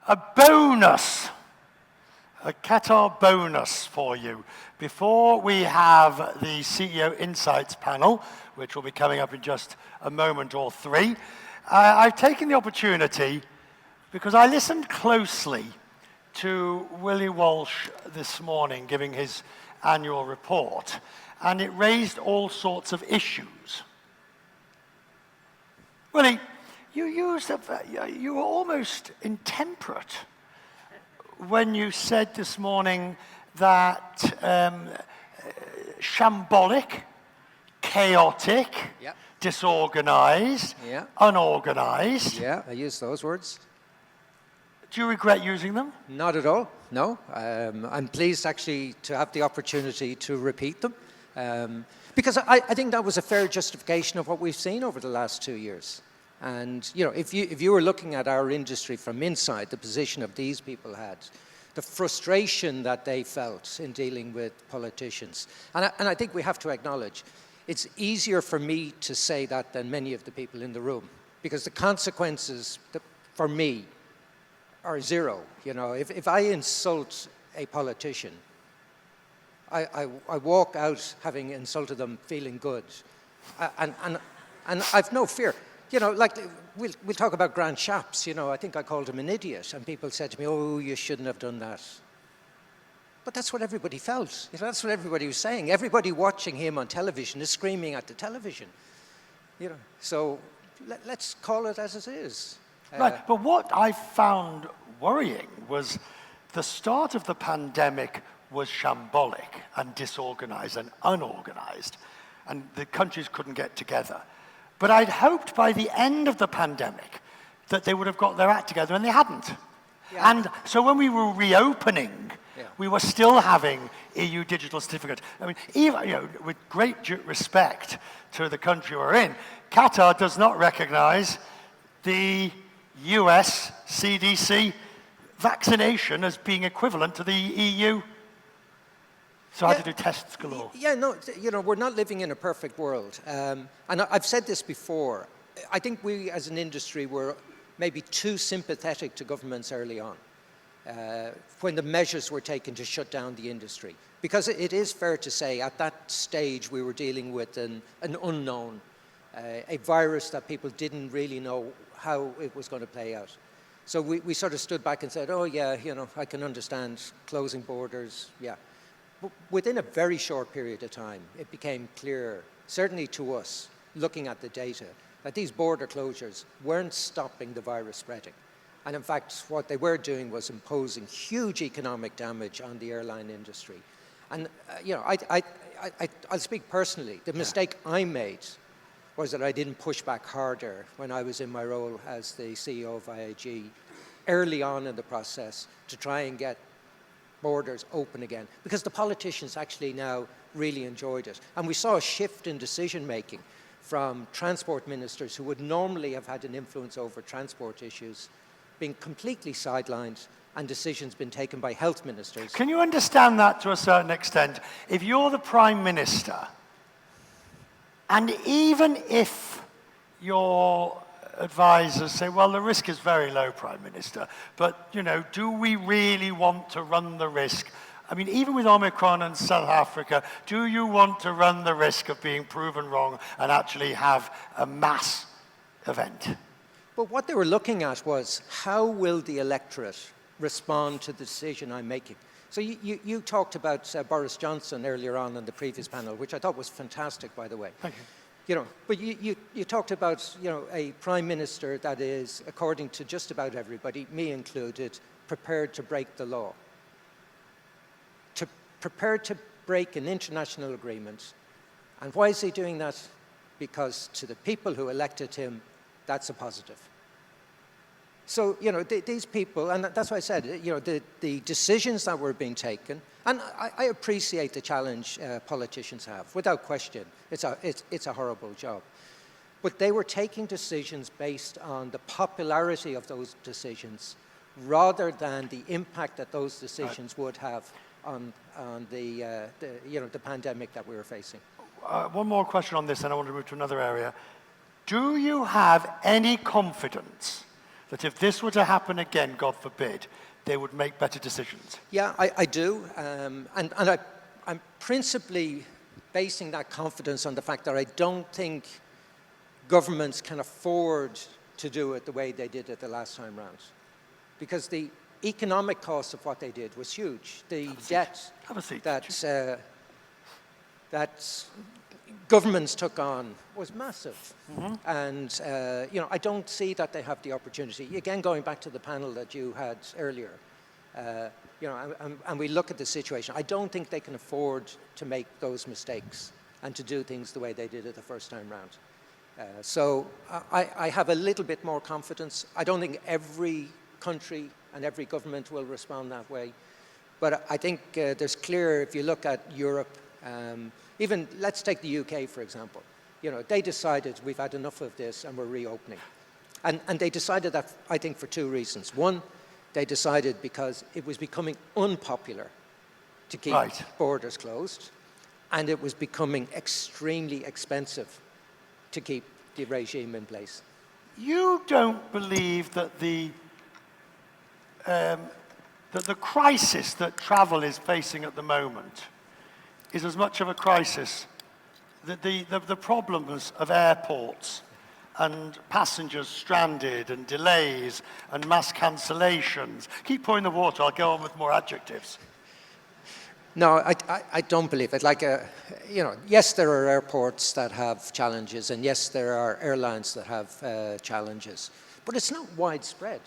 a bonus, a Qatar bonus for you. Before we have the CEO Insights panel, which will be coming up in just a moment or three, I've taken the opportunity, because I listened closely to Willie Walsh this morning giving his annual report, and it raised all sorts of issues. Willie, you were almost intemperate when you said this morning that shambolic, chaotic, Yep. disorganized, Yeah. unorganized. Yeah, I use those words. Do you regret using them? Not at all, no. I'm pleased actually to have the opportunity to repeat them because I think that was a fair justification of what we've seen over the last 2 years. And you know, if you were looking at our industry from inside, the position of these people had, the frustration that they felt in dealing with politicians. And I think we have to acknowledge, it's easier for me to say that than many of the people in the room, because the consequences for me are zero. You know, if I insult a politician, I walk out having insulted them feeling good. And I've no fear. You know, like, we'll talk about Grant Shapps. You know, I think I called him an idiot, and people said to me, oh, you shouldn't have done that. But that's what everybody felt. You know, that's what everybody was saying. Everybody watching him on television is screaming at the television. You know, so let's call it as it is. Right, but what I found worrying was the start of the pandemic was shambolic and disorganized and unorganized, and the countries couldn't get together. But I'd hoped by the end of the pandemic that they would have got their act together, and they hadn't. Yeah. And so when we were reopening, we were still having EU digital certificate. I mean, even, you know, with great respect to the country we're in, Qatar does not recognize the US CDC vaccination as being equivalent to the EU. So I had to do tests galore. Yeah, no, you know, we're not living in a perfect world. And I've said this before. I think we as an industry were maybe too sympathetic to governments early on when the measures were taken to shut down the industry. Because it is fair to say at that stage we were dealing with an unknown, a virus that people didn't really know how it was going to play out. So we sort of stood back and said, oh yeah, you know, I can understand closing borders, yeah. But within a very short period of time, it became clear, certainly to us, looking at the data, that these border closures weren't stopping the virus spreading. And in fact, what they were doing was imposing huge economic damage on the airline industry. And you know, I'll speak personally. The mistake I made was that I didn't push back harder when I was in my role as the CEO of IAG early on in the process to try and get borders open again, because the politicians actually now really enjoyed it. And we saw a shift in decision making from transport ministers who would normally have had an influence over transport issues being completely sidelined, and decisions been taken by health ministers. Can you understand that to a certain extent? If you're the Prime Minister, and even if your advisors say, well, the risk is very low, Prime Minister, but, you know, do we really want to run the risk? I mean, even with Omicron and South Africa, do you want to run the risk of being proven wrong and actually have a mass event? But what they were looking at was, how will the electorate respond to the decision I'm making? So you talked about Boris Johnson earlier on in the previous panel, which I thought was fantastic, by the way. Thank you. You know, but you talked about, you know, a prime minister that is, according to just about everybody, me included, prepared to break the law. Prepared to break an international agreement. And why is he doing that? Because to the people who elected him, that's a positive. So, you know, these people, and that's why I said, you know, the decisions that were being taken, and I appreciate the challenge politicians have, without question. It's a horrible job. But they were taking decisions based on the popularity of those decisions rather than the impact that those decisions would have on the pandemic that we were facing. One more question on this, and I want to move to another area. Do you have any confidence that if this were to happen again, God forbid, they would make better decisions? Yeah, I do. I'm principally basing that confidence on the fact that I don't think governments can afford to do it the way they did it the last time round. Because the economic cost of what they did was huge. The debt that governments took on was massive. And I don't see that they have the opportunity. Again, going back to the panel that you had earlier, and we look at the situation, I don't think they can afford to make those mistakes and to do things the way they did it the first time round. So I have a little bit more confidence. I don't think every country and every government will respond that way. But I think there's clear, if you look at Europe, even let's take the UK, for example. They decided we've had enough of this and we're reopening. And they decided that, I think, for two reasons. One, they decided because it was becoming unpopular to keep borders closed, and it was becoming extremely expensive to keep the regime in place. You don't believe that the crisis that travel is facing at the moment is as much of a crisis, the problems of airports and passengers stranded and delays and mass cancellations. Keep pouring the water, I'll go on with more adjectives. No, I don't believe it. Yes, there are airports that have challenges, and yes, there are airlines that have challenges, but it's not widespread.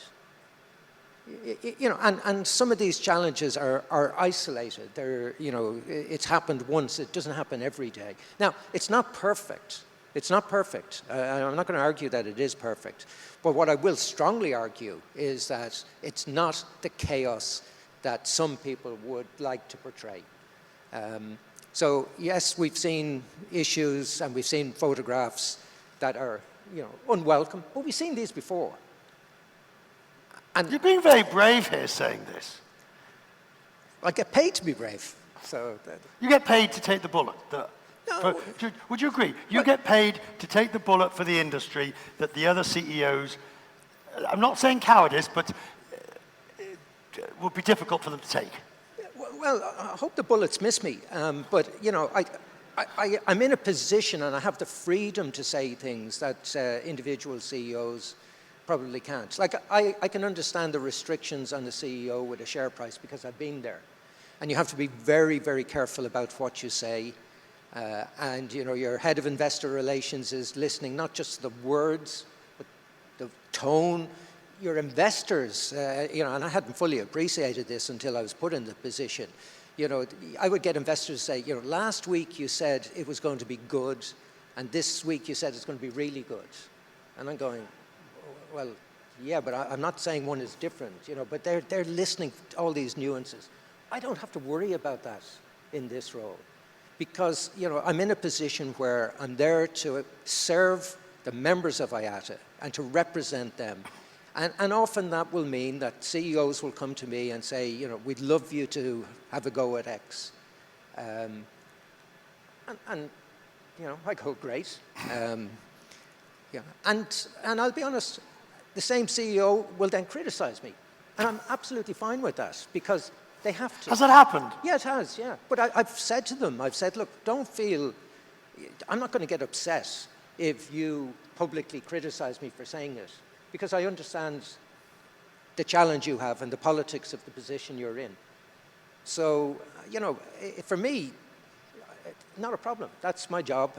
And some of these challenges are isolated. It's happened once. It doesn't happen every day. Now, it's not perfect. It's not perfect. I'm not going to argue that it is perfect. But what I will strongly argue is that it's not the chaos that some people would like to portray. So yes, we've seen issues and we've seen photographs that are, unwelcome, but we've seen these before. And you're being very brave here saying this. I get paid to be brave. So you get paid to take the bullet. No. Would you agree? You get paid to take the bullet for the industry that the other CEOs, I'm not saying cowardice, but it would be difficult for them to take. Well, I hope the bullets miss me. But, I'm in a position and I have the freedom to say things that individual CEOs probably can't. I can understand the restrictions on the CEO with a share price because I've been there. And you have to be very, very careful about what you say. And your head of investor relations is listening not just to the words, but the tone. Your investors, and I hadn't fully appreciated this until I was put in the position. I would get investors say, last week you said it was going to be good, and this week you said it's going to be really good. And I'm going, well, yeah, but I'm not saying one is different, but they're listening to all these nuances. I don't have to worry about that in this role because, I'm in a position where I'm there to serve the members of IATA and to represent them. And often that will mean that CEOs will come to me and say, we'd love you to have a go at X. And I go, great. And I'll be honest, the same CEO will then criticize me. And I'm absolutely fine with that because they have to. Has that happened? Yeah, it has, yeah. But I've said to them, look, don't feel, I'm not going to get upset if you publicly criticize me for saying it. Because I understand the challenge you have and the politics of the position you're in. So, for me, not a problem. That's my job.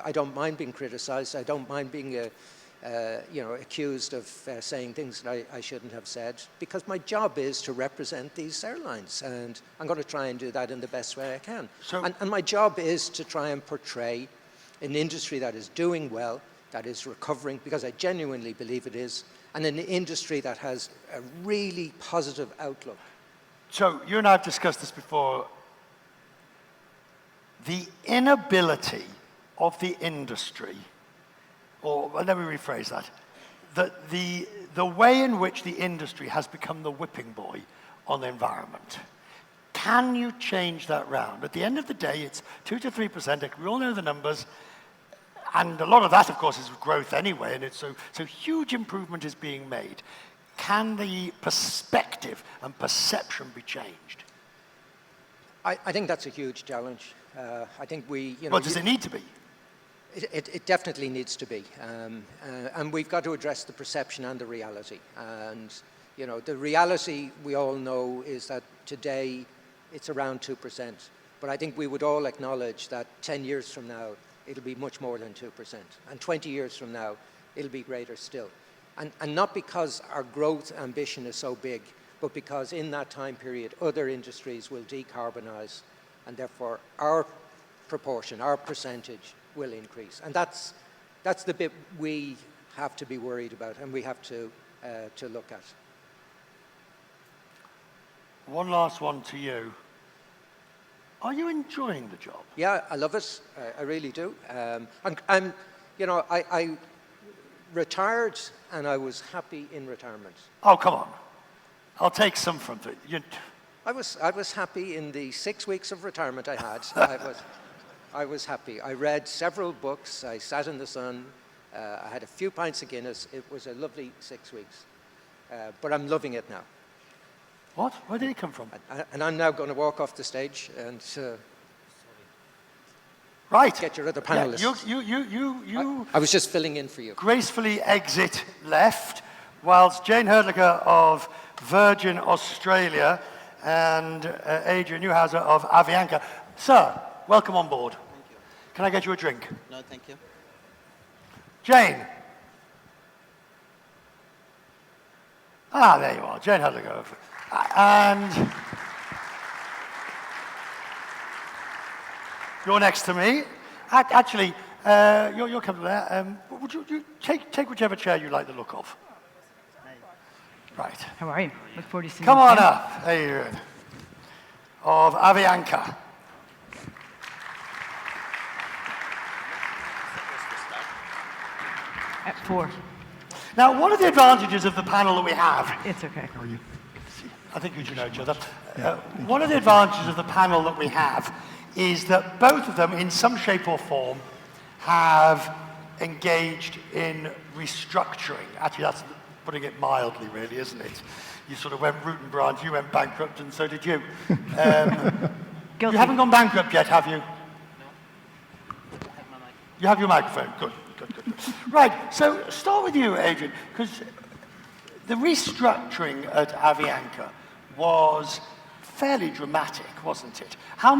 I don't mind being criticized. I don't mind being, accused of saying things that I shouldn't have said. Because my job is to represent these airlines. And I'm going to try and do that in the best way I can. And my job is to try and portray an industry that is doing well, that is recovering, because I genuinely believe it is, and an industry that has a really positive outlook. So you and I have discussed this before. The inability of the industry, or let me rephrase that, the way in which the industry has become the whipping boy on the environment. Can you change that round? At the end of the day, it's 2 to 3%. We all know the numbers. And a lot of that, of course, is growth anyway, and so huge improvement is being made. can the perspective and perception be changed? I think that's a huge challenge. I think Well, does it need to be? It definitely needs to be. And we've got to address the perception and the reality. And, the reality we all know is that today it's around 2%. But I think we would all acknowledge that 10 years from now, it'll be much more than 2%. And 20 years from now, it'll be greater still. And not because our growth ambition is so big, but because in that time period, other industries will decarbonize, and therefore our proportion, our percentage will increase. And that's the bit we have to be worried about and we have to look at. One last one to you. Are you enjoying the job? Yeah, I love it. I really do. I retired and I was happy in retirement. Oh, come on. I'll take some from it. I was happy in the 6 weeks of retirement I had. I was happy. I read several books. I sat in the sun. I had a few pints of Guinness. It was a lovely 6 weeks. But I'm loving it now. What? Where did it come from? And I'm now going to walk off the stage and right. Get your other panelists. Yeah, I was just filling in for you. Gracefully exit left, whilst Jane Herdlicker of Virgin Australia and Adrian Newhouser of Avianca. Sir, welcome on board. Thank you. Can I get you a drink? No, thank you. Jane. Ah, there you are, Jane Herdlicker. And you're next to me. Actually, you're coming there. Would you take whichever chair you like the look of? Right. How are you? Look forward to seeing you. Come on up, Adrian, of Avianca. At 4. Now, one of the advantages of the panel that we have... It's okay. How are you? I think you should know each other. One of the advantages of the panel that we have is that both of them, in some shape or form, have engaged in restructuring. Actually, that's putting it mildly, really, isn't it? You sort of went root and branch, you went bankrupt, and so did you. You haven't gone bankrupt yet, have you? No. I have my mic. You have your microphone. Good. Right, so start with you, Adrian, because the restructuring at Avianca was fairly dramatic, wasn't it? How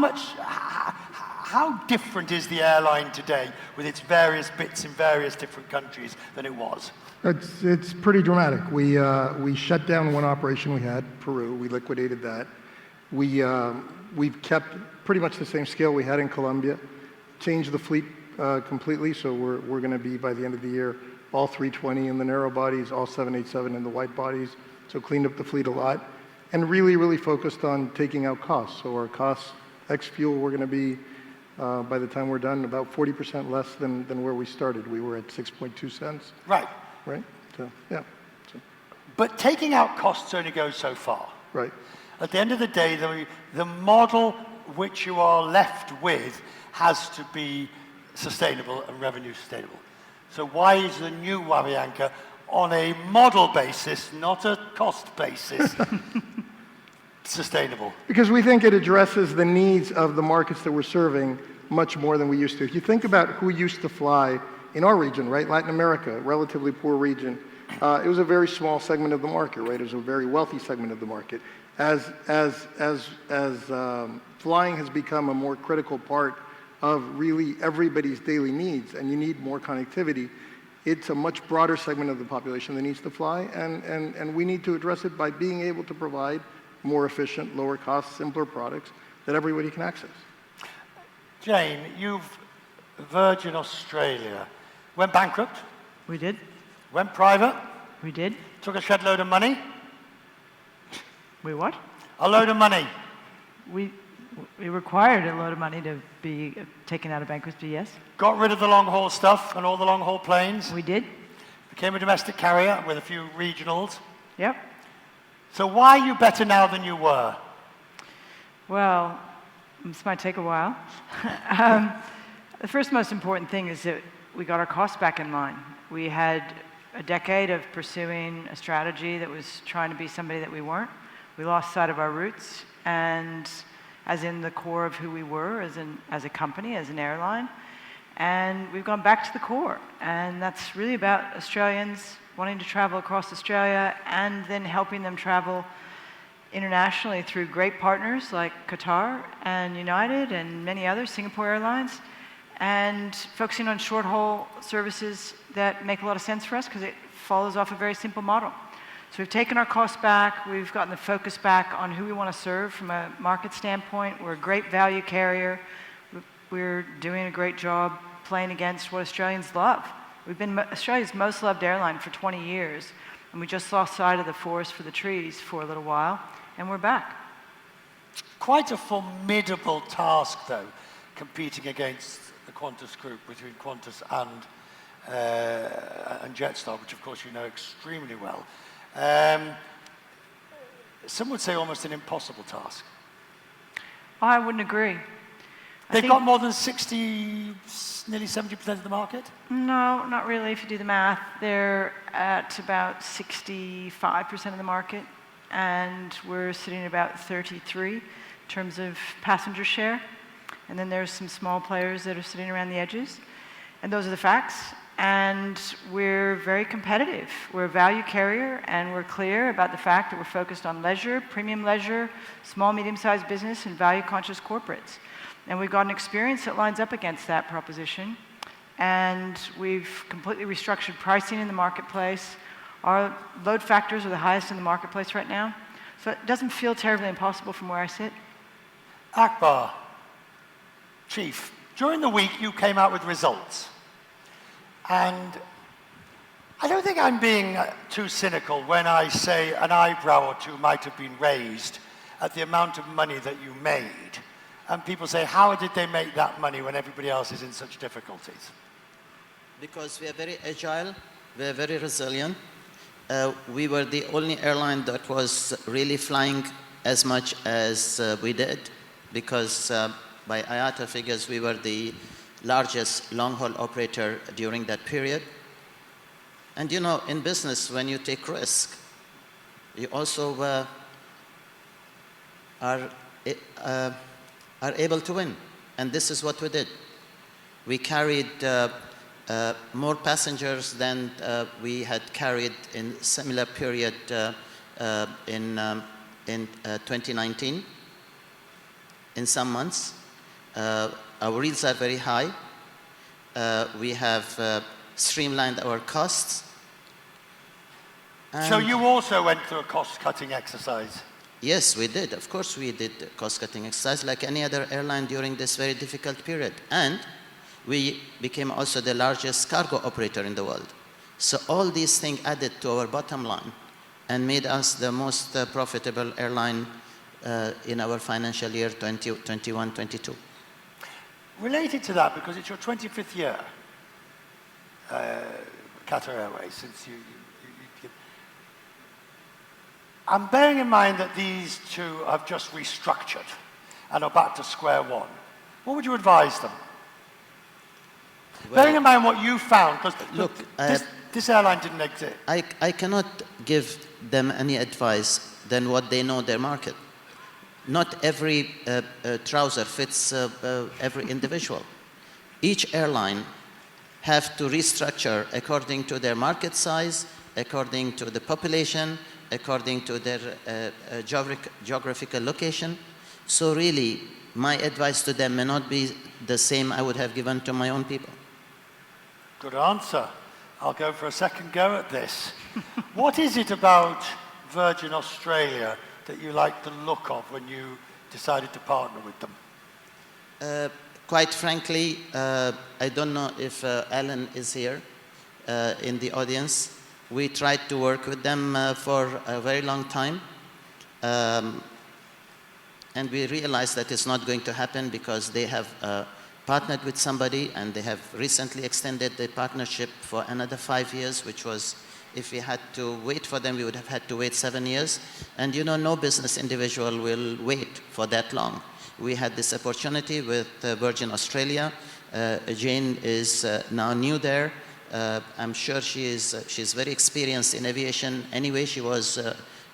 different is the airline today with its various bits in various different countries than it was? It's pretty dramatic. We shut down one operation we had, Peru. We liquidated that. We've kept pretty much the same scale we had in Colombia. Changed the fleet completely, so we're going to be, by the end of the year, all 320 in the narrow bodies, all 787 in the wide bodies. So cleaned up the fleet a lot, and really focused on taking out costs. So our costs, ex-fuel, we're going to be, by the time we're done, about 40% less than where we started. We were at 6.2 cents. Right. Right? So, yeah. But taking out costs only goes so far. Right. At the end of the day, the model which you are left with has to be sustainable and revenue sustainable. So why is the new Avianca on a model basis, not a cost basis, sustainable? Because we think it addresses the needs of the markets that we're serving much more than we used to. If you think about who used to fly in our region, right, Latin America, relatively poor region, it was a very small segment of the market, right? It was a very wealthy segment of the market. As flying has become a more critical part of really everybody's daily needs, and you need more connectivity, it's a much broader segment of the population that needs to fly, and we need to address it by being able to provide more efficient, lower cost, simpler products that everybody can access. Jane, Virgin Australia, went bankrupt? We did. Went private? We did. Took a shed load of money? We what? A load of money. We required a load of money to be taken out of bankruptcy, yes. Got rid of the long-haul stuff and all the long-haul planes. We did. Became a domestic carrier with a few regionals. Yep. So why are you better now than you were? Well, this might take a while. The first most important thing is that we got our costs back in line. We had a decade of pursuing a strategy that was trying to be somebody that we weren't. We lost sight of our roots, and as in the core of who we were as a company, as an airline. And we've gone back to the core. And that's really about Australians wanting to travel across Australia and then helping them travel internationally through great partners like Qatar and United and many others, Singapore Airlines, and focusing on short-haul services that make a lot of sense for us because it follows off a very simple model. So we've taken our costs back, we've gotten the focus back on who we want to serve from a market standpoint. We're a great value carrier. We're doing a great job playing against what Australians love. We've been Australia's most loved airline for 20 years, and we just lost sight of the forest for the trees for a little while, and we're back. Quite a formidable task, though, competing against the Qantas group, between Qantas and Jetstar, which of course you know extremely well. Some would say almost an impossible task. I wouldn't agree. They've got more than 60, nearly 70% of the market? No, not really. If you do the math, they're at about 65% of the market, and we're sitting at about 33 in terms of passenger share. And then there's some small players that are sitting around the edges. And those are the facts. And we're very competitive. We're a value carrier, and we're clear about the fact that we're focused on leisure, premium leisure, small, medium-sized business, and value-conscious corporates. And we've got an experience that lines up against that proposition. And we've completely restructured pricing in the marketplace. Our load factors are the highest in the marketplace right now. So it doesn't feel terribly impossible from where I sit. Akbar, Chief, during the week you came out with results. And I don't think I'm being too cynical when I say an eyebrow or two might have been raised at the amount of money that you made. And people say, how did they make that money when everybody else is in such difficulties? Because we are very agile, we are very resilient. We were the only airline that was really flying as much as we did, because by IATA figures, we were the largest long-haul operator during that period. And you know, in business, when you take risk, you also are able to win. And this is what we did. We carried more passengers than we had carried in similar period in 2019. In some months, our yields are very high. We have streamlined our costs. So you also went through a cost-cutting exercise? Yes, we did. Of course, we did cost-cutting exercise like any other airline during this very difficult period. And we became also the largest cargo operator in the world. So all these things added to our bottom line and made us the most profitable airline in our financial year 2021-22. Related to that, because it's your 25th year, Qatar Airways, since you I'm bearing in mind that these two have just restructured and are back to square one. What would you advise them? Well, bearing in mind what you found, because look, this airline didn't exist. I cannot give them any advice than what they know their market. Not every trouser fits every individual. Each airline have to restructure according to their market size, according to the population, according to their geographical location. So really, my advice to them may not be the same I would have given to my own people. Good answer. I'll go for a second go at this. What is it about Virgin Australia that you like the look of when you decided to partner with them? Quite frankly, I don't know if Alan is here in the audience. We tried to work with them for a very long time. And we realized that it's not going to happen because they have partnered with somebody and they have recently extended the partnership for another 5 years, which was, if we had to wait for them, we would have had to wait 7 years. And you know, no business individual will wait for that long. We had this opportunity with Virgin Australia. Jane is now new there. I'm sure she's very experienced in aviation. Anyway, she was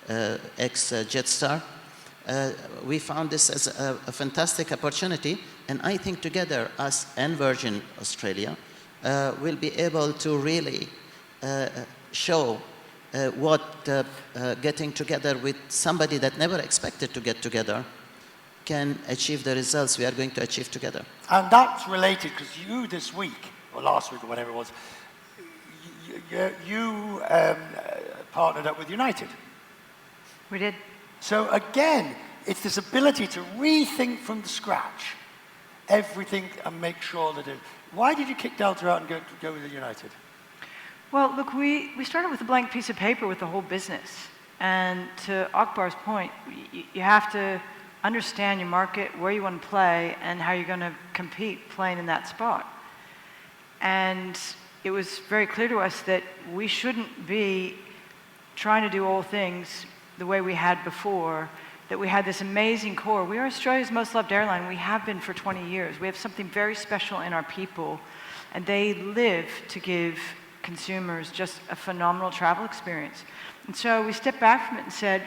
ex-Jetstar. We found this as a fantastic opportunity, and I think together, us and Virgin Australia, will be able to really show what getting together with somebody that never expected to get together can achieve the results we are going to achieve together. And that's related because you this week, or last week or whatever it was, you partnered up with United. We did. So again, it's this ability to rethink from the scratch everything and make sure that it... Why did you kick Delta out and go with United? Well, look, we started with a blank piece of paper with the whole business. And to Akbar's point, you have to understand your market, where you want to play, and how you're going to compete playing in that spot. And it was very clear to us that we shouldn't be trying to do all things the way we had before, that we had this amazing core. We are Australia's most loved airline. We have been for 20 years. We have something very special in our people, and they live to give consumers just a phenomenal travel experience. And so we stepped back from it and said,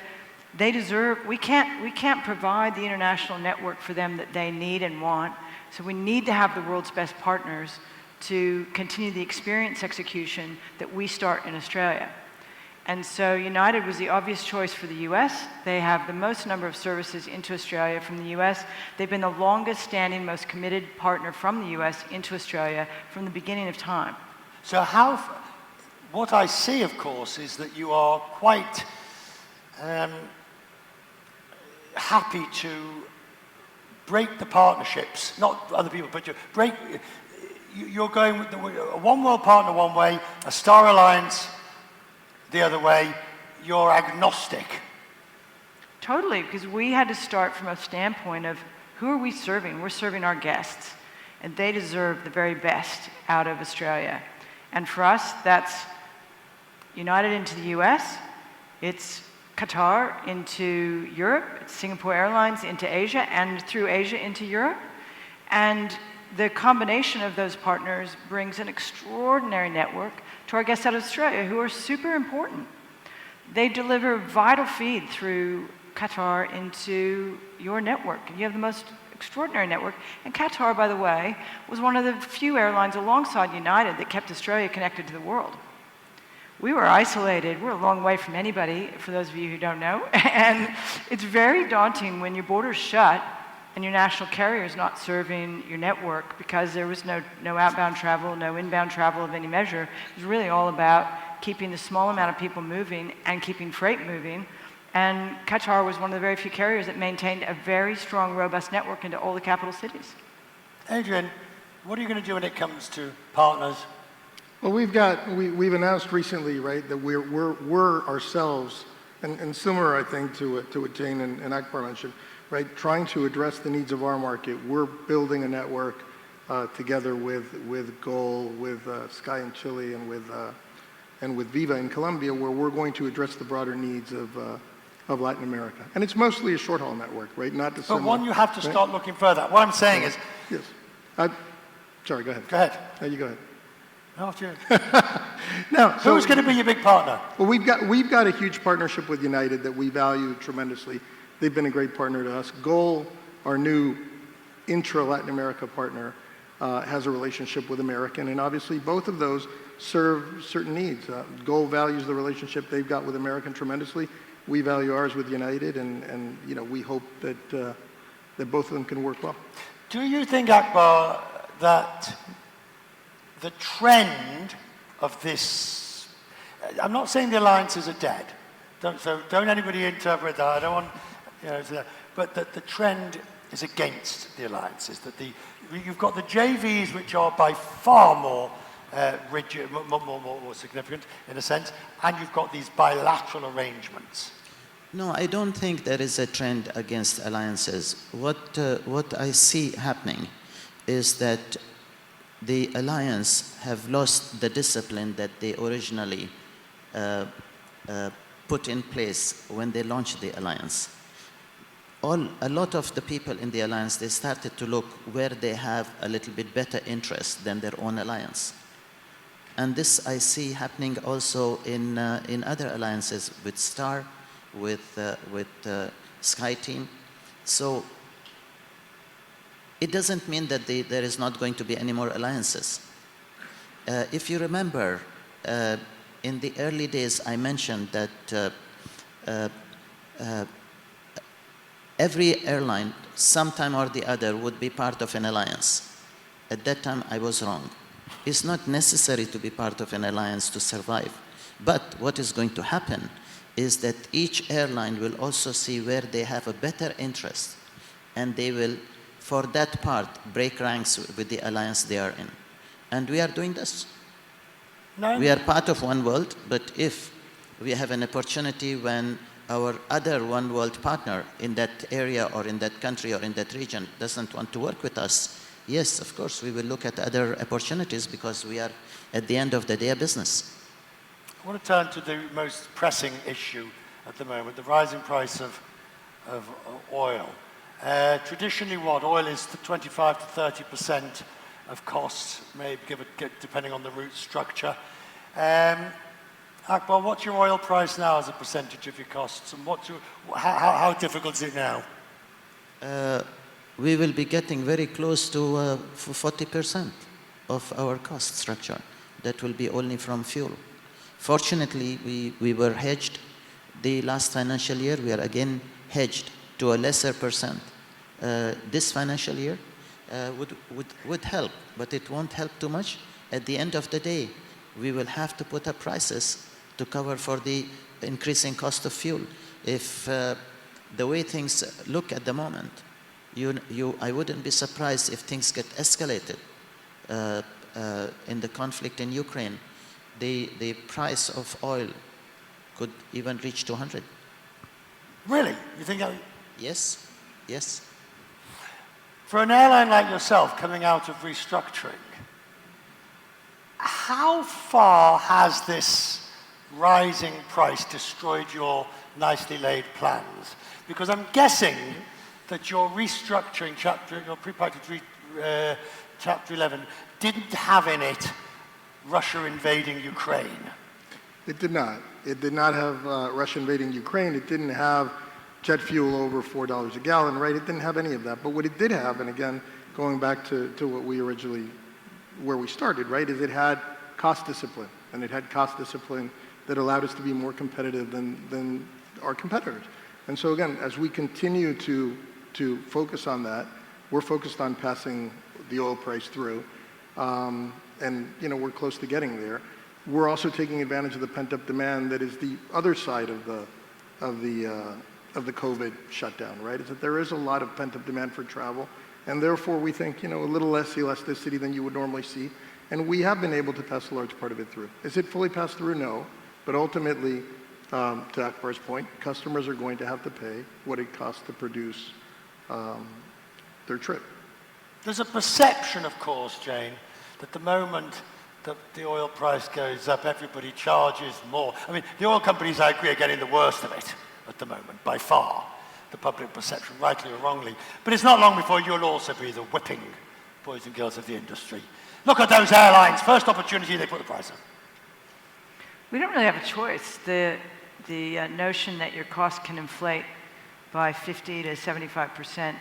they deserve, we can't provide the international network for them that they need and want, so we need to have the world's best partners to continue the experience execution that we start in Australia. And so United was the obvious choice for the US. They have the most number of services into Australia from the US. They've been the longest standing, most committed partner from the US into Australia from the beginning of time. So what I see, of course, is that you are quite happy to break the partnerships, not other people, but you're going with a one world partner one way, a Star Alliance the other way. You're agnostic. Totally, because we had to start from a standpoint of who are we serving? We're serving our guests, and they deserve the very best out of Australia. And for us, that's United into the US, it's Qatar into Europe, it's Singapore Airlines into Asia, and through Asia into Europe. And the combination of those partners brings an extraordinary network to our guests out of Australia, who are super important. They deliver vital feed through Qatar into your network. And you have the most extraordinary network. And Qatar, by the way, was one of the few airlines alongside United that kept Australia connected to the world. We were isolated. We're a long way from anybody, for those of you who don't know. And it's very daunting when your borders shut and your national carrier is not serving your network because there was no outbound travel, no inbound travel of any measure. It was really all about keeping the small amount of people moving and keeping freight moving. And Qatar was one of the very few carriers that maintained a very strong, robust network into all the capital cities. Adrian, what are you going to do when it comes to partners? Well, we've announced recently, right, that we're ourselves, and similar, I think, to what Jane and Akbar mentioned, right, trying to address the needs of our market. We're building a network together with GOL, with Sky in Chile, and with Viva in Colombia, where we're going to address the broader needs of Latin America. And it's mostly a short-haul network, right? Not dissimilar. But one, you have to start looking further. What I'm saying is... Yes. Sorry, go ahead. Go ahead. No, you go ahead. After you. Now, who's going to be your big partner? Well, we've got a huge partnership with United that we value tremendously. They've been a great partner to us. GOL, our new intra-Latin America partner, has a relationship with American, and obviously both of those serve certain needs. GOL values the relationship they've got with American tremendously. We value ours with United, and you know, we hope that both of them can work well. Do you think, Akbar, that the trend of this, I'm not saying the alliances are dead, don't anybody interpret that, I don't want, you know, but that the trend is against the alliances, that you've got the JVs, which are by far more rigid, more significant in a sense, and you've got these bilateral arrangements. No, I don't think there is a trend against alliances. What I see happening is that the alliance have lost the discipline that they originally put in place when they launched the alliance. A lot of the people in the alliance, they started to look where they have a little bit better interest than their own alliance. And this I see happening also in other alliances with Star, with SkyTeam. So it doesn't mean that there is not going to be any more alliances. If you remember, in the early days, I mentioned that every airline, sometime or the other, would be part of an alliance. At that time, I was wrong. It's not necessary to be part of an alliance to survive. But what is going to happen is that each airline will also see where they have a better interest, and they will, for that part, break ranks with the alliance they are in. And we are doing this. No. We are part of One World, but if we have an opportunity when our other One World partner in that area or in that country or in that region doesn't want to work with us, yes, of course, we will look at other opportunities because we are, at the end of the day, a business. I want to turn to the most pressing issue at the moment, the rising price of oil. Traditionally, what? Oil is 25 to 30% of costs, maybe depending on the route structure. Akbar, what's your oil price now as a percentage of your costs, and how difficult is it now? We will be getting very close to 40% of our cost structure. That will be only from fuel. Fortunately, we were hedged the last financial year. We are again hedged to a lesser percent. This financial year would help, but it won't help too much. At the end of the day, we will have to put up prices to cover for the increasing cost of fuel. If the way things look at the moment, I wouldn't be surprised if things get escalated in the conflict in Ukraine. The price of oil could even reach 200. Really? You think that? Yes, yes. For an airline like yourself coming out of restructuring, how far has this rising price destroyed your nicely laid plans? Because I'm guessing that your restructuring chapter, your pre-packaged chapter 11, didn't have in it Russia invading Ukraine. It did not. It did not have Russia invading Ukraine. It didn't have jet fuel over $4 a gallon, right? It didn't have any of that. But what it did have, and again, going back to what we originally, where we started, right, is it had cost discipline. And it had cost discipline that allowed us to be more competitive than our competitors. And so again, as we continue to focus on that, we're focused on passing the oil price through. And we're close to getting there. We're also taking advantage of the pent-up demand that is the other side of the COVID shutdown, right? Is that there is a lot of pent-up demand for travel, and therefore we think a little less elasticity than you would normally see, and we have been able to pass a large part of it through. Is it fully passed through? No, but ultimately, to Akbar's point, customers are going to have to pay what it costs to produce their trip. There's a perception, of course, Jane, that the moment that the oil price goes up, everybody charges more. I mean, the oil companies, I agree, are getting the worst of it at the moment, by far, the public perception, rightly or wrongly. But it's not long before you'll also be the whipping boys and girls of the industry. Look at those airlines. First opportunity, they put the price up. We don't really have a choice. The notion that your cost can inflate by 50 to 75%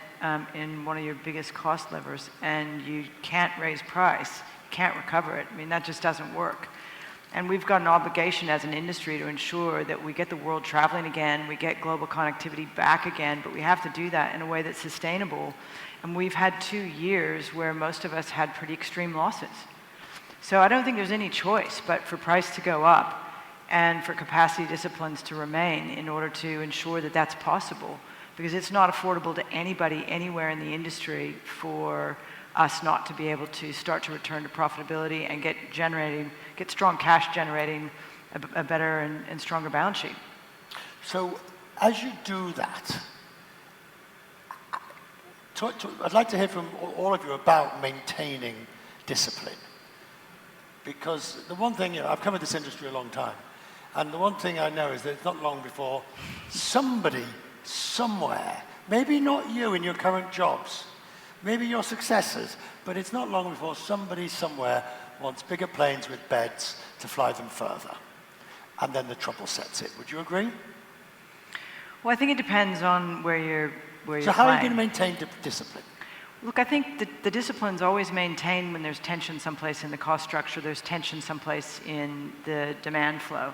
in one of your biggest cost levers, and you can't raise price, can't recover it. I mean, that just doesn't work. And we've got an obligation as an industry to ensure that we get the world traveling again, we get global connectivity back again, but we have to do that in a way that's sustainable. And we've had 2 years where most of us had pretty extreme losses. So I don't think there's any choice but for price to go up and for capacity disciplines to remain in order to ensure that that's possible, because it's not affordable to anybody anywhere in the industry for us not to be able to start to return to profitability and get strong cash generating a better and stronger balance sheet. So as you do that, I'd like to hear from all of you about maintaining discipline. Because the one thing, I've covered this industry a long time, and the one thing I know is that it's not long before somebody, somewhere, maybe not you in your current jobs, maybe your successors, but it's not long before somebody somewhere wants bigger planes with beds to fly them further. And then the trouble sets in. Would you agree? Well, I think it depends on where you're So how are you flying. going to maintain discipline? Look, I think the discipline's always maintained when there's tension someplace in the cost structure, there's tension someplace in the demand flow.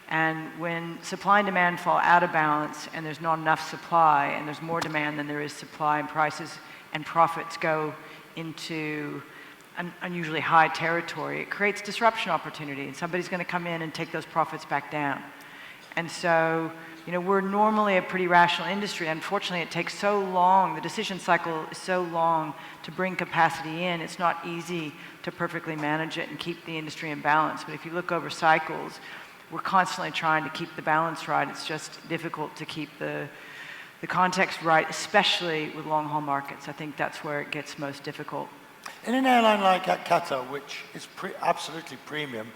And when supply and demand fall out of balance and there's not enough supply and there's more demand than there is supply, and prices and profits go into unusually high territory, it creates disruption opportunity, and somebody's going to come in and take those profits back down. And so, you know, we're normally a pretty rational industry. Unfortunately, it takes so long, the decision cycle is so long to bring capacity in, it's not easy to perfectly manage it and keep the industry in balance. But if you look over cycles, we're constantly trying to keep the balance right. It's just difficult to keep the context right, especially with long-haul markets. I think that's where it gets most difficult. In an airline like Qatar, which is absolutely premium,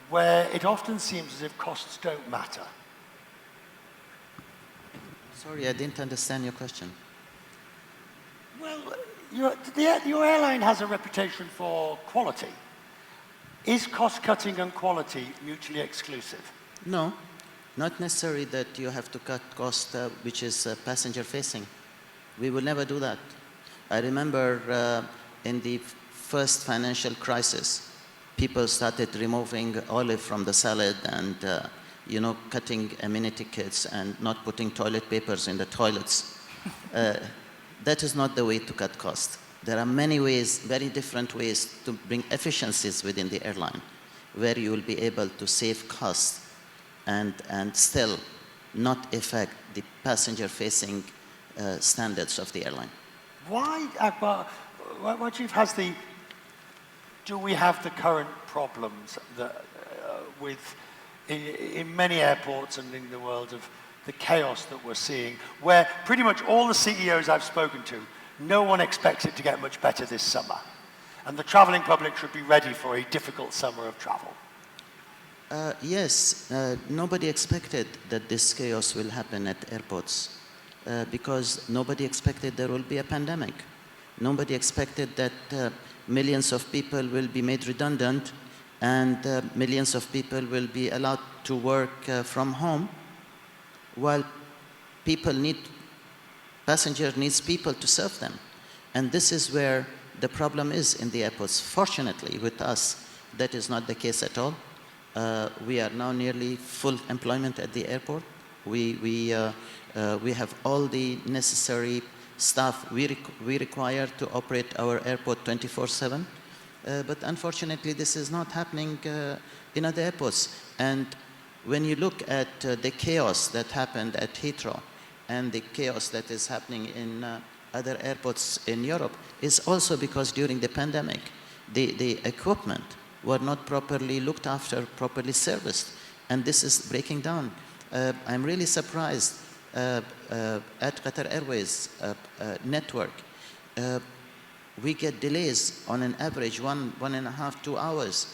where it often seems as if costs don't matter. Sorry, I didn't understand your question. Well, your airline has a reputation for quality. Is cost-cutting and quality mutually exclusive? No, not necessarily that you have to cut cost which is passenger-facing. We will never do that. I remember in the first financial crisis, people started removing olive from the salad and you know, cutting amenity kits and not putting toilet papers in the toilets. That is not the way to cut costs. There are many ways, very different ways to bring efficiencies within the airline, where you will be able to save costs and still not affect the passenger-facing standards of the airline. Why, Akbar, what Chief has do we have the current problems that, in many airports and in the world of the chaos that we're seeing, where pretty much all the CEOs I've spoken to, no one expects it to get much better this summer. And the traveling public should be ready for a difficult summer of travel. Yes, nobody expected that this chaos will happen at airports because nobody expected there will be a pandemic. Nobody expected that millions of people will be made redundant and millions of people will be allowed to work from home while passenger needs people to serve them. And this is where the problem is in the airports. Fortunately, with us, that is not the case at all. We are now nearly full employment at the airport. We have all the necessary staff we require to operate our airport 24/7. But unfortunately, this is not happening in other airports. And when you look at the chaos that happened at Heathrow and the chaos that is happening in other airports in Europe, is also because during the pandemic, the equipment were not properly looked after, properly serviced, and this is breaking down. I'm really surprised at Qatar Airways network. We get delays on an average 1.5, 2 hours.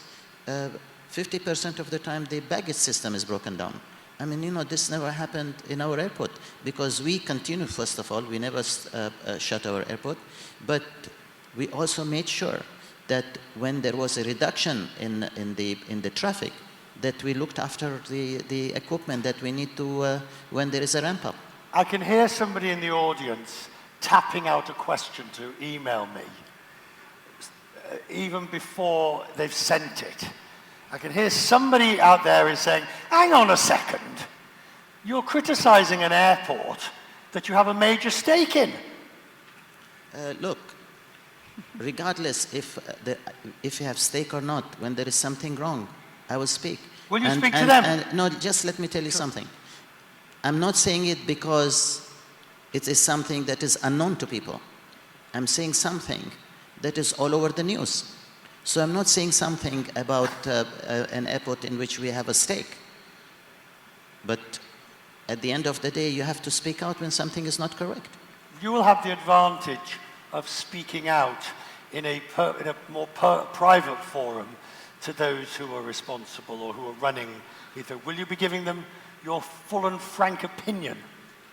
50% of the time the baggage system is broken down. I mean, you know, this never happened in our airport because we continue, first of all, we never shut our airport, but we also made sure that when there was a reduction in the traffic, that we looked after the equipment that we need to, when there is a ramp up. I can hear somebody in the audience tapping out a question to email me, even before they've sent it. I can hear somebody out there is saying, hang on a second, you're criticizing an airport that you have a major stake in. Look, regardless if you have stake or not, when there is something wrong, I will speak. Will you speak to them? No, just let me tell you something. I'm not saying it because it is something that is unknown to people. I'm saying something that is all over the news. So I'm not saying something about an airport in which we have a stake. But at the end of the day, you have to speak out when something is not correct. You will have the advantage of speaking out in a more private forum to those who are responsible or who are running either. Will you be giving them your full and frank opinion?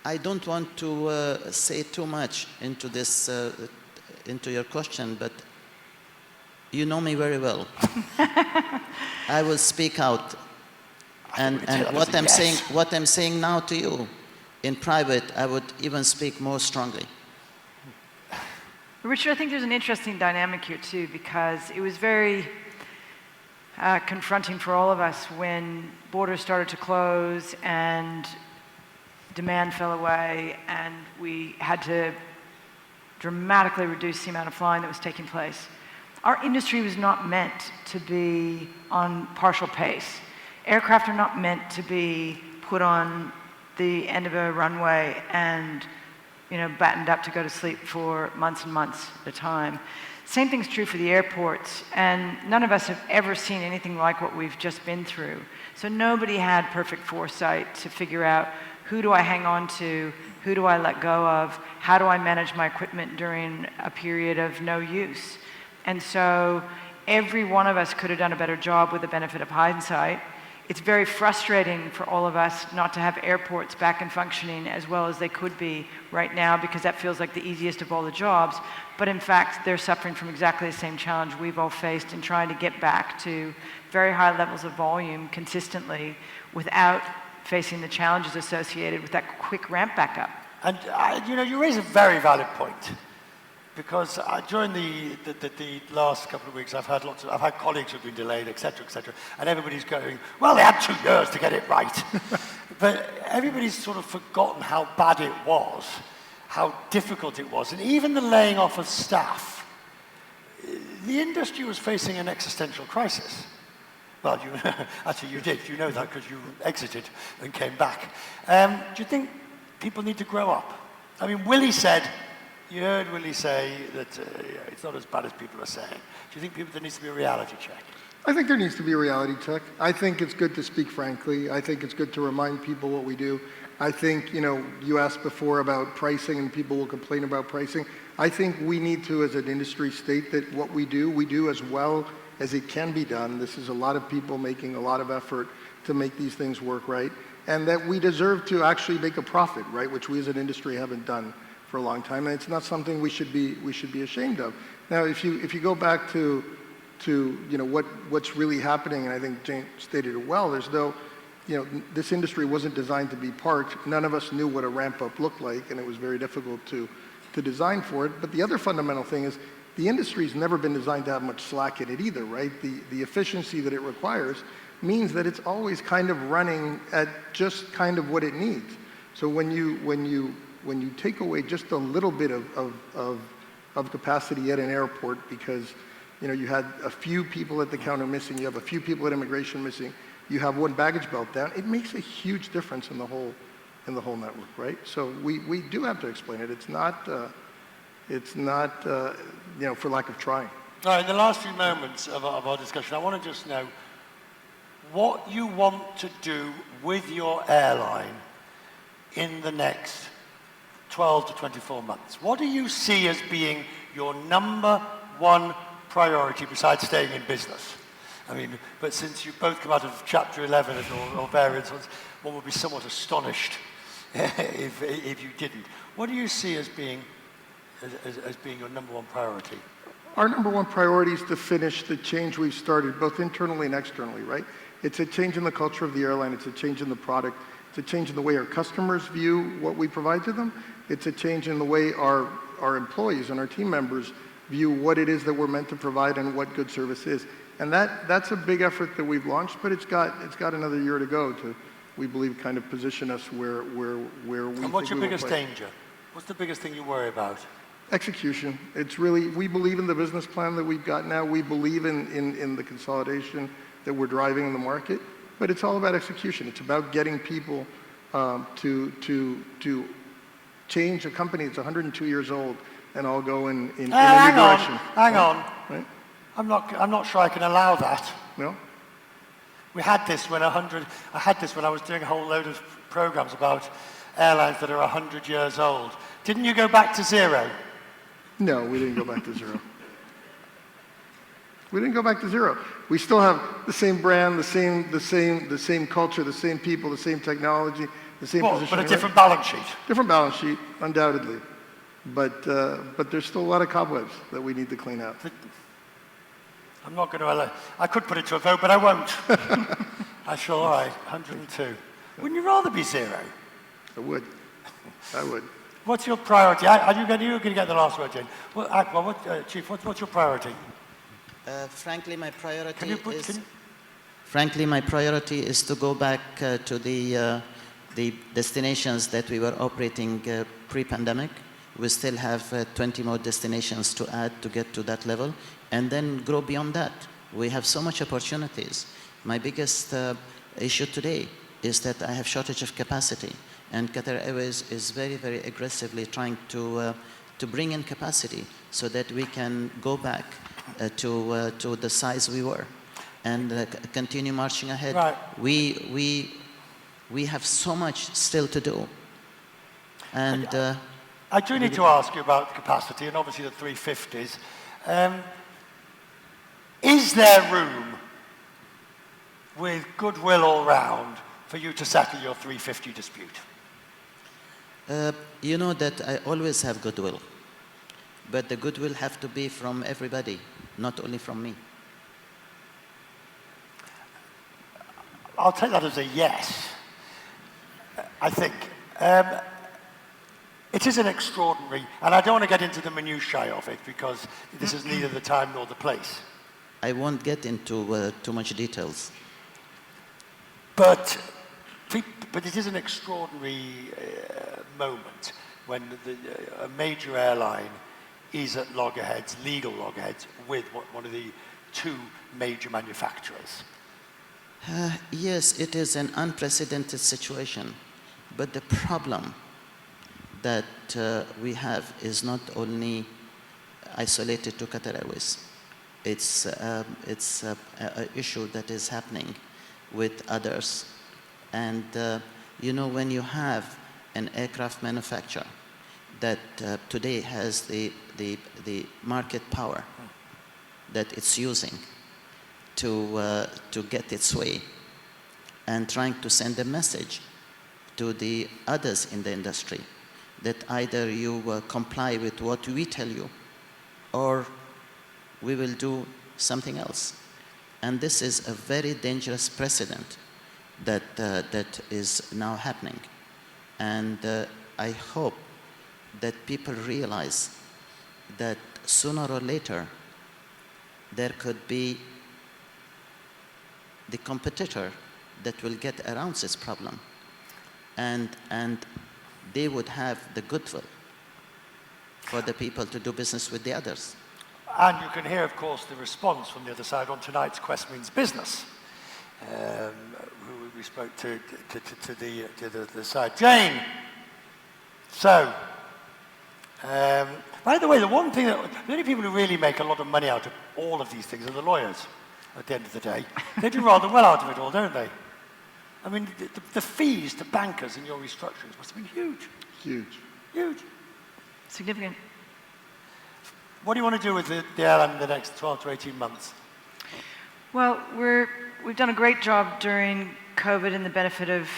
I don't want to say too much into this, into your question, but You know me very well. I will speak out. And what I'm saying now to you, in private, I would even speak more strongly. Richard, I think there's an interesting dynamic here too, because it was very confronting for all of us when borders started to close and demand fell away, and we had to dramatically reduce the amount of flying that was taking place. Our industry was not meant to be on partial pace. Aircraft are not meant to be put on the end of a runway and, you know, battened up to go to sleep for months and months at a time. Same thing's true for the airports, and none of us have ever seen anything like what we've just been through. So nobody had perfect foresight to figure out, who do I hang on to, who do I let go of, how do I manage my equipment during a period of no use? And so every one of us could have done a better job with the benefit of hindsight. It's very frustrating for all of us not to have airports back and functioning as well as they could be right now, because that feels like the easiest of all the jobs. But in fact, they're suffering from exactly the same challenge we've all faced in trying to get back to very high levels of volume consistently without facing the challenges associated with that quick ramp back up. And you know, you raise a very valid point, because during the last couple of weeks, I've had colleagues who've been delayed, et cetera, and everybody's going, well, they had 2 years to get it right. But everybody's sort of forgotten how bad it was, how difficult it was, and even the laying off of staff. The industry was facing an existential crisis. Well, actually you did. You know that because you exited and came back. Do you think people need to grow up? I mean, you heard Willie say that it's not as bad as people are saying. Do you think there needs to be a reality check? I think there needs to be a reality check. I think it's good to speak frankly. I think it's good to remind people what we do. I think, you know, you asked before about pricing and people will complain about pricing. I think we need to, as an industry, state that what we do as well as it can be done. This is a lot of people making a lot of effort to make these things work right, and that we deserve to actually make a profit, right, which we as an industry haven't done for a long time, and it's not something we should be ashamed of. Now, if you go back to you know what's really happening, and I think Jane stated it well. There's no, you know, this industry wasn't designed to be parked. None of us knew what a ramp up looked like, and it was very difficult to design for it. But the other fundamental thing is the industry's never been designed to have much slack in it either, right? The efficiency that it requires means that it's always kind of running at just kind of what it needs. So when you take away just a little bit of capacity at an airport because, you know, you had a few people at the counter missing, you have a few people at immigration missing, you have one baggage belt down, it makes a huge difference in the whole network, right? So we do have to explain it. It's not you know, for lack of trying. All right, in the last few moments of our discussion, I want to just know what you want to do with your airline in the next 12 to 24 months. What do you see as being your number one priority besides staying in business? I mean, but since you both come out of Chapter 11 or various ones, one would be somewhat astonished if you didn't. What do you see as being your number one priority? Our number one priority is to finish the change we've started, both internally and externally, right? It's a change in the culture of the airline. It's a change in the product. It's a change in the way our customers view what we provide to them. It's a change in the way our employees and our team members view what it is that we're meant to provide and what good service is. And that's a big effort that we've launched, but it's got another year to go to, we believe, kind of position us where we. And what's your biggest danger? What's the biggest thing you worry about? Execution. It's really, we believe in the business plan that we've got now. We believe in the consolidation that we're driving in the market, but it's all about execution. It's about getting people to change a company that's 102 years old and all go in a new direction. Hang on. Right? I'm not sure I can allow that. No? I had this when I was doing a whole load of programs about airlines that are 100 years old. Didn't you go back to zero? No, we didn't go back to zero. We didn't go back to zero. We still have the same brand, the same culture, the same people, the same technology, the same position. But a different balance sheet. Different balance sheet, undoubtedly. But there's still a lot of cobwebs that we need to clean out. I'm not going to, I could put it to a vote, but I won't. I shall, all right, 102. Wouldn't you rather be zero? I would. I would. What's your priority? Are you going to get the last word, Jane? Well, Chief, what's your priority? Frankly, my priority Can you put, is... can you- Frankly, my priority is to go back to the destinations that we were operating pre-pandemic. We still have 20 more destinations to add to get to that level, and then grow beyond that. We have so much opportunities. My biggest issue today is that I have shortage of capacity, and Qatar Airways is very, very aggressively trying to bring in capacity so that we can go back to the size we were and continue marching ahead. Right. We have so much still to do. And I do need to ask you about capacity, and obviously the 350s. Is there room, with goodwill all round, for you to settle your 350 dispute? you know that I always have goodwill, but the goodwill have to be from everybody, not only from me. I'll take that as a yes, I think. It is an extraordinary, and I don't want to get into the minutiae of it because this is neither the time nor the place. I won't get into too much details. But it is an extraordinary moment when a major airline is at loggerheads, legal loggerheads, with one of the two major manufacturers. Yes, it is an unprecedented situation, but the problem that we have is not only isolated to Qatar Airways. It's an issue that is happening with others. And you know, when you have an aircraft manufacturer that today has the market power that it's using to get its way, and trying to send a message to the others in the industry that either you comply with what we tell you, or we will do something else. And this is a very dangerous precedent that is now happening. And I hope that people realize that sooner or later there could be the competitor that will get around this problem, and they would have the goodwill for the people to do business with the others. And you can hear, of course, the response from the other side on tonight's Quest Means Business, who we spoke to the side. Jane, so, by the way, the only people who really make a lot of money out of all of these things are the lawyers at the end of the day. They do rather well out of it all, don't they? I mean, the fees to bankers in your restructurings must have been huge. Huge. Huge. Significant. What do you want to do with the airline in the next 12 to 18 months? Well, we've done a great job during COVID and the benefit of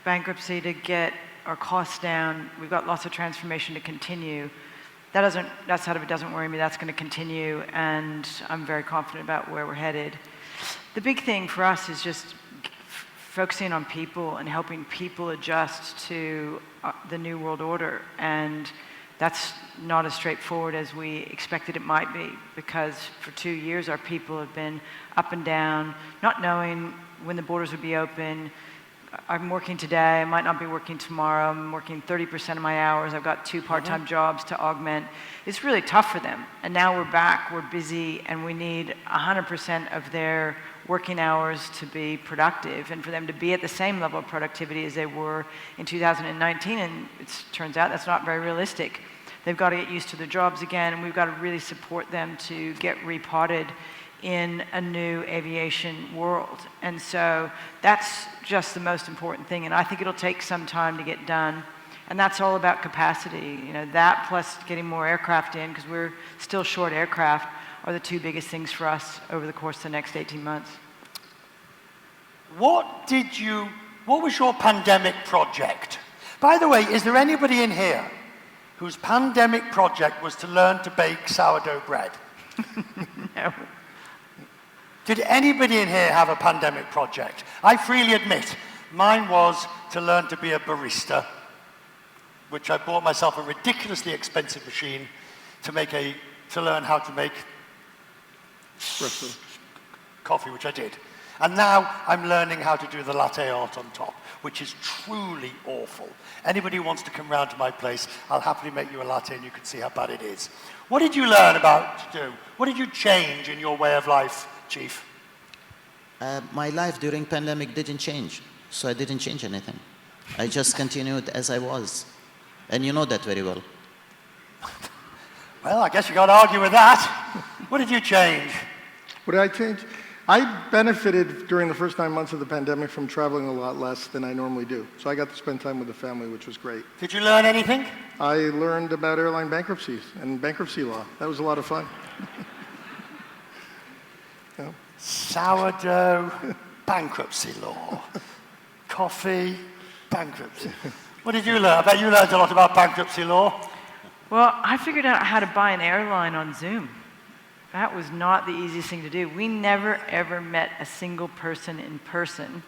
bankruptcy to get our costs down. We've got lots of transformation to continue. That side of it doesn't worry me. That's going to continue, and I'm very confident about where we're headed. The big thing for us is just focusing on people and helping people adjust to the new world order. And that's not as straightforward as we expected it might be, because for 2 years our people have been up and down, not knowing when the borders would be open. I'm working today, I might not be working tomorrow, I'm working 30% of my hours, I've got 2 part-time jobs to augment. It's really tough for them. And now we're back, we're busy, and we need 100% of their working hours to be productive and for them to be at the same level of productivity as they were in 2019, and it turns out that's not very realistic. They've got to get used to their jobs again, and we've got to really support them to get repotted in a new aviation world. And so that's just the most important thing, and I think it'll take some time to get done. And that's all about capacity. You know, that plus getting more aircraft in, because we're still short aircraft, are the 2 biggest things for us over the course of the next 18 months. What was your pandemic project? By the way, is there anybody in here whose pandemic project was to learn to bake sourdough bread? No. Did anybody in here have a pandemic project? I freely admit, mine was to learn to be a barista, which I bought myself a ridiculously expensive machine to learn how to make coffee, which I did. And now I'm learning how to do the latte art on top, which is truly awful. Anybody who wants to come round to my place, I'll happily make you a latte and you can see how bad it is. What did you learn about to do? What did you change in your way of life, Chief? My life during pandemic didn't change, so I didn't change anything. I just continued as I was. And you know that very well. Well, I guess you can't argue with that. What did you change? What did I change? I benefited during the first 9 months of the pandemic from traveling a lot less than I normally do. So I got to spend time with the family, which was great. Did you learn anything? I learned about airline bankruptcies and bankruptcy law. That was a lot of fun. Yeah. Sourdough, bankruptcy law. Coffee, bankruptcy. What did you learn? I bet you learned a lot about bankruptcy law. Well, I figured out how to buy an airline on Zoom. That was not the easiest thing to do. We never, ever met a single person in person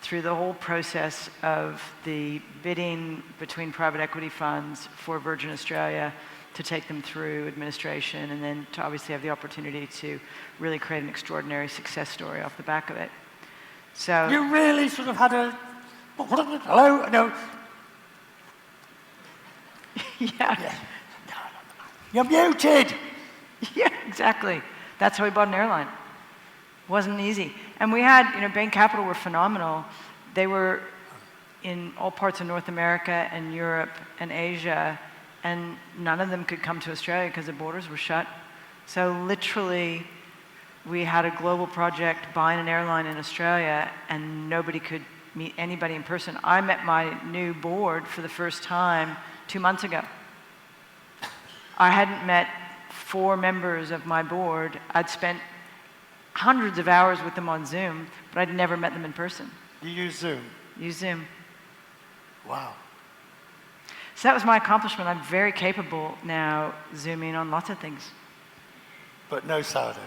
through the whole process of the bidding between private equity funds for Virgin Australia to take them through administration and then to obviously have the opportunity to really create an extraordinary success story off the back of it. So You really sort of had a... Hello? No. yeah. You're muted. Yeah, exactly. That's how we bought an airline. Wasn't easy. And we had, Bain Capital were phenomenal. They were in all parts of North America and Europe and Asia, and none of them could come to Australia because the borders were shut. So literally, we had a global project buying an airline in Australia, and nobody could meet anybody in person. I met my new board for the first time 2 months ago. I hadn't met 4 members of my board. I'd spent hundreds of hours with them on Zoom, but I'd never met them in person. You use Zoom? Use Zoom. Wow. So that was my accomplishment. I'm very capable now Zooming on lots of things. But no sourdough.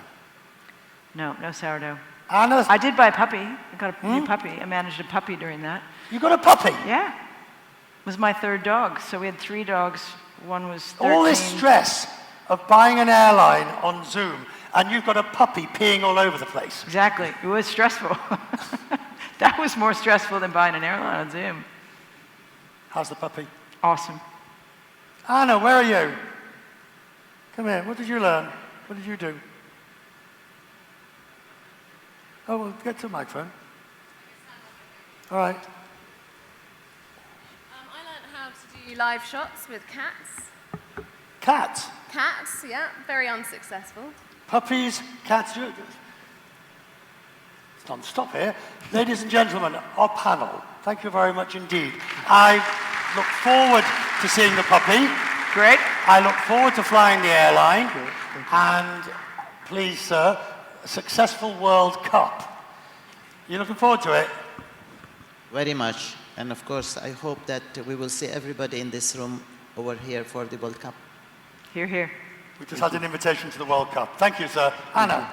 No sourdough. Anna, I did buy a puppy. I got a new puppy. I managed a puppy during that. you got a puppy? Yeah. It was my 3rd dog. So we had 3 dogs. One was 13. All this stress of buying an airline on Zoom, and you've got a puppy peeing all over the place. Exactly. It was stressful. That was more stressful than buying an airline on Zoom. How's the puppy? Awesome. Anna, where are you? Come here. What did you learn? What did you do? Oh, well, get to the microphone. All right. I learned how to do live shots with cats. Cats? Cats, yeah, very unsuccessful. Puppies, cats. Stop here. Ladies and gentlemen, our panel, thank you very much indeed. I look forward to seeing the puppy. Great. I look forward to flying the airline. And please, sir, a successful World Cup. You looking forward to it? Very much. And of course, I hope that we will see everybody in this room over here for the World Cup. Here, here. We just had an invitation to the World Cup. Thank you, sir. Anna.